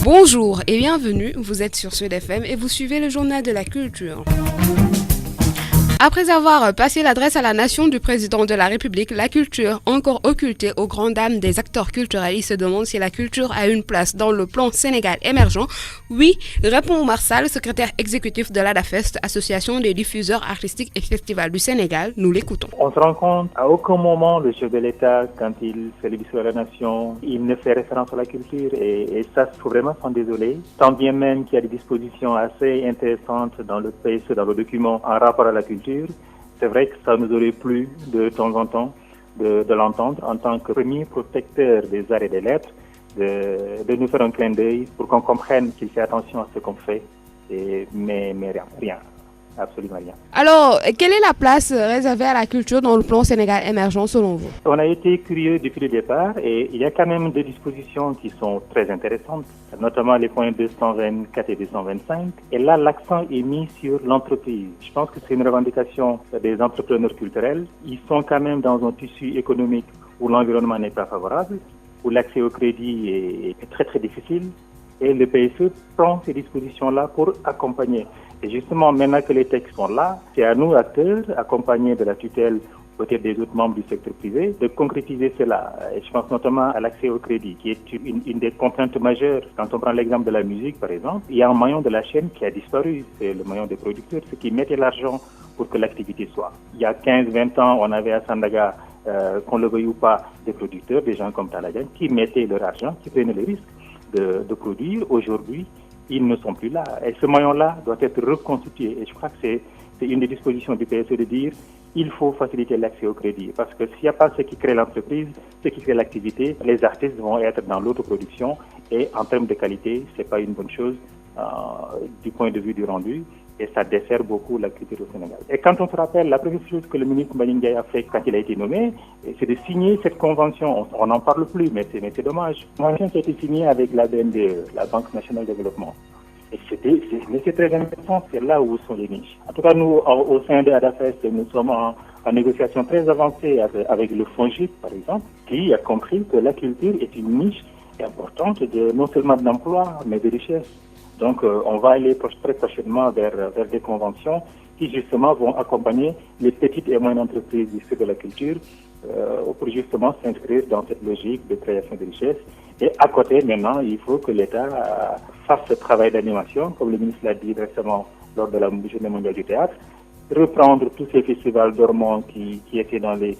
Bonjour et bienvenue, vous êtes sur Sud FM et vous suivez le journal de la culture. Après avoir passé l'adresse à la nation du président de la République, la culture, encore occultée aux grandes dames des acteurs culturels, il se demande si la culture a une place dans le plan Sénégal émergent. Oui, répond Oumar Sall, secrétaire exécutif de l'ADAFEST, Association des diffuseurs artistiques et festivals du Sénégal. Nous l'écoutons. On se rend compte, à aucun moment, le chef de l'État, quand il fait le discours à la nation, il ne fait référence à la culture et ça, il faut vraiment s'en désoler. Tant bien même qu'il y a des dispositions assez intéressantes dans le PSE, dans le document en rapport à la culture. C'est vrai que ça nous aurait plu de temps en temps de l'entendre en tant que premier protecteur des arts et des lettres, de nous faire un clin d'œil pour qu'on comprenne qu'il fait attention à ce qu'on fait, mais rien, absolument rien. Alors, quelle est la place réservée à la culture dans le plan Sénégal émergent selon vous? On a été curieux depuis le départ et il y a quand même des dispositions qui sont très intéressantes, notamment les points 224 et 225. Et là, l'accent est mis sur l'entreprise. Je pense que c'est une revendication des entrepreneurs culturels. Ils sont quand même dans un tissu économique où l'environnement n'est pas favorable, où l'accès au crédit est très très difficile. Et le PSE prend ces dispositions-là pour accompagner. Et justement, maintenant que les textes sont là, c'est à nous, acteurs, accompagnés de la tutelle peut-être des autres membres du secteur privé, de concrétiser cela. Et je pense notamment à l'accès au crédit, qui est une des contraintes majeures. Quand on prend l'exemple de la musique, par exemple, il y a un maillon de la chaîne qui a disparu, c'est le maillon des producteurs, ceux qui mettaient l'argent pour que l'activité soit. Il y a 15-20 ans, on avait à Sandaga, qu'on le veuille ou pas, des producteurs, des gens comme Taladian, qui mettaient leur argent, qui prenaient le risque de produire. Aujourd'hui, ils ne sont plus là. Et ce maillon-là doit être reconstitué. Et je crois que c'est une des dispositions du PSE de dire il faut faciliter l'accès au crédit. Parce que s'il n'y a pas ce qui crée l'entreprise, ce qui crée l'activité, les artistes vont être dans l'autoproduction. Et en termes de qualité, ce n'est pas une bonne chose du point de vue du rendu. Et ça dessert beaucoup la culture au Sénégal. Et quand on se rappelle, la première chose que le ministre Mbagnick Ndiaye a fait quand il a été nommé, c'est de signer cette convention. On n'en parle plus, mais c'est dommage. Une convention qui a été signée avec la BNDE, la Banque nationale de développement. Et c'est très intéressant, c'est là où sont les niches. En tout cas, nous, au sein de ADAFEST, nous sommes en négociation très avancée avec le FONGIP, par exemple, qui a compris que la culture est une niche importante non seulement d'emploi, mais de richesse. Donc, on va aller très prochainement vers des conventions qui, justement, vont accompagner les petites et moyennes entreprises du secteur de la culture pour, justement, s'inscrire dans cette logique de création de richesses. Et à côté, maintenant, il faut que l'État fasse ce travail d'animation, comme le ministre l'a dit récemment lors de la Journée mondiale du théâtre, reprendre tous ces festivals dormants qui étaient dans les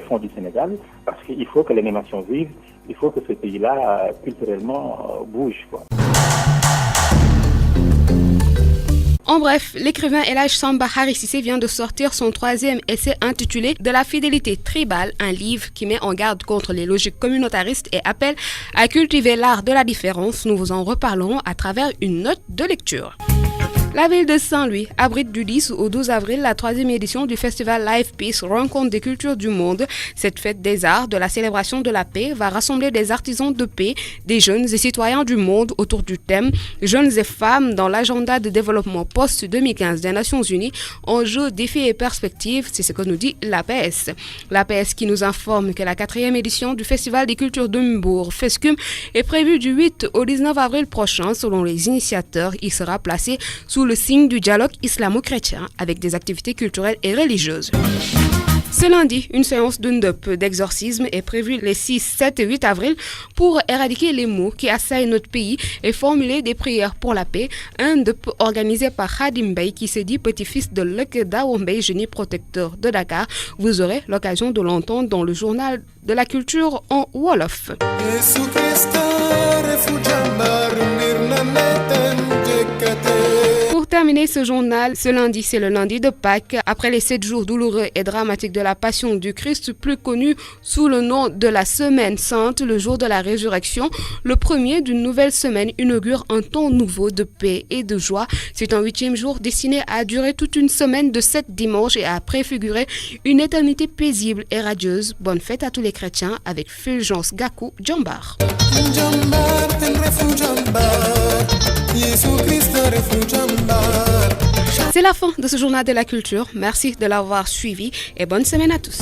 fonds du Sénégal, parce qu'il faut que l'animation vive, il faut que ce pays-là, culturellement, bouge, quoi. En bref, l'écrivain Elhadj Samba Hari Cissé vient de sortir son 3e essai intitulé « De la fidélité tribale », un livre qui met en garde contre les logiques communautaristes et appelle à cultiver l'art de la différence. Nous vous en reparlerons à travers une note de lecture. La ville de Saint-Louis abrite du 10 au 12 avril la 3e édition du festival Live Peace, rencontre des cultures du monde. Cette fête des arts, de la célébration de la paix, va rassembler des artisans de paix, des jeunes et citoyens du monde autour du thème « Jeunes et femmes dans l'agenda de développement post-2015 des Nations Unies, enjeux, défis et perspectives », c'est ce que nous dit l'APS. L'APS qui nous informe que la 4e édition du Festival des cultures de Mbour, FESCUM, est prévue du 8 au 19 avril prochain. Selon les initiateurs, il sera placé sous le signe du dialogue islamo-chrétien avec des activités culturelles et religieuses. Ce lundi, une séance de ndop d'exorcisme est prévue les 6, 7 et 8 avril pour éradiquer les maux qui assaillent notre pays et formuler des prières pour la paix. Un ndop organisé par Khadim Bey qui se dit petit-fils de Lek Dawombey, génie protecteur de Dakar. Vous aurez l'occasion de l'entendre dans le journal de la culture en Wolof. Pour terminer ce journal, ce lundi, c'est le lundi de Pâques. Après les 7 jours douloureux et dramatiques de la Passion du Christ, plus connu sous le nom de la Semaine Sainte, le jour de la résurrection, le premier d'une nouvelle semaine inaugure un temps nouveau de paix et de joie. C'est un 8e jour destiné à durer toute une semaine de 7 dimanches et à préfigurer une éternité paisible et radieuse. Bonne fête à tous les chrétiens avec Fulgence Gakou Djambar. C'est la fin de ce journal de la culture. Merci de l'avoir suivi et bonne semaine à tous.